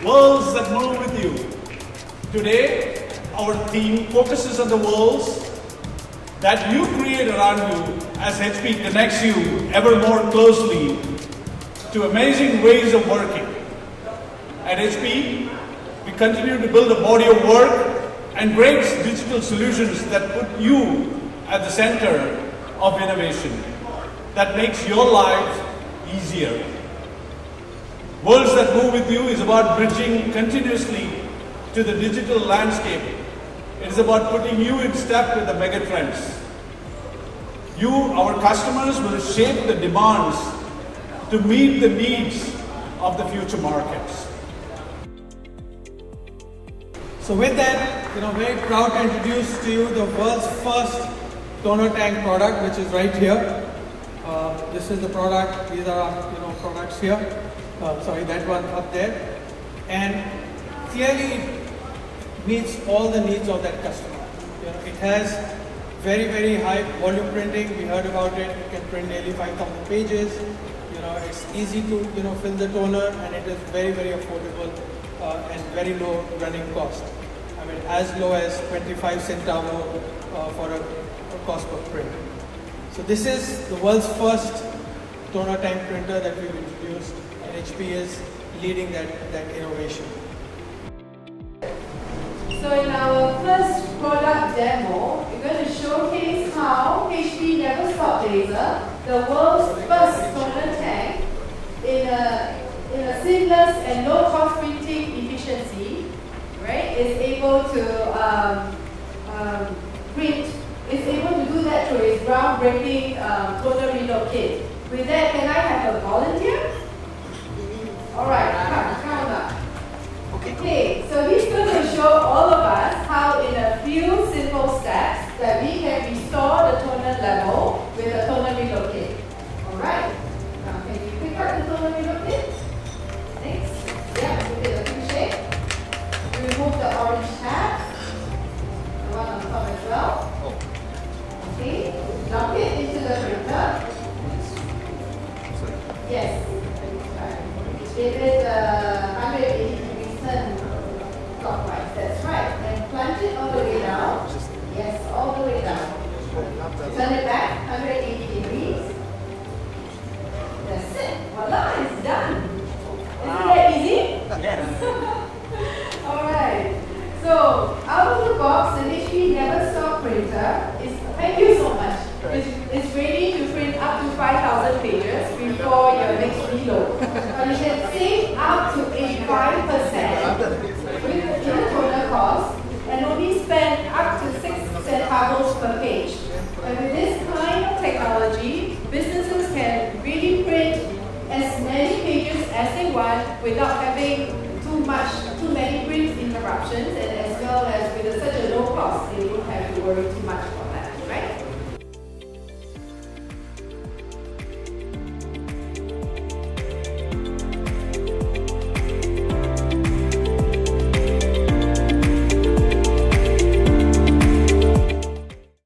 Worlds that move with you. Today, our theme focuses on the worlds that you create around you as HP connects you ever more closely to amazing ways of working. At HP, we continue to build a body of work and great digital solutions that put you at the center of innovation, that makes your life easier. Worlds that move with you is about bridging continuously to the digital landscape. It is about putting you in step with the mega trends. You, our customers, will shape the demands to meet the needs of the future markets. So with that, very proud to introduce to you the world's first toner tank product, which is right here. This is the product. These are products here. Sorry, that one up there. And clearly it meets all the needs of that customer. It has very, very high volume printing. We heard about it. It can print nearly 5,000 pages. It's easy to fill the toner, and it is very, very affordable and very low running cost. I mean, as low as 25 centavo for a cost per print. So this is the world's first toner tank printer that we've introduced, and HP is leading that innovation. So in our first product demo, we're going to showcase how HP Never Stop Laser, the world's first toner tank, in a seamless and low-cost printing efficiency, right, is able to print. Is able to do that through its groundbreaking toner reload kit. With that, can I have a volunteer? All right, come up. Okay, so he's going to show all of us how in a few simple steps that we can restore the toner level with a toner reload kit. All right, now can you pick up the toner reload kit? Next, yeah, we did a quick shake. We remove the orange tab, the one on top as well. Okay, dump it into the printer. Yes, give it 180 degrees turn clockwise, that's right. And plunge it all the way down. Yes, all the way down. Turn it back 180 degrees. That's it. Voila, it's done. Isn't that easy? Yes. Alright. So, out of the box, the HP Never Stop printer is, thank you so much. It's ready to print up to 5,000 pages before your next reload. But you can save up to 85% with the toner cost and only spend up to 6 centavos per page. And with this kind of technology, businesses can really print as many pages as they want without having too many print interruptions, and as well as with such a low cost, they don't have to worry too much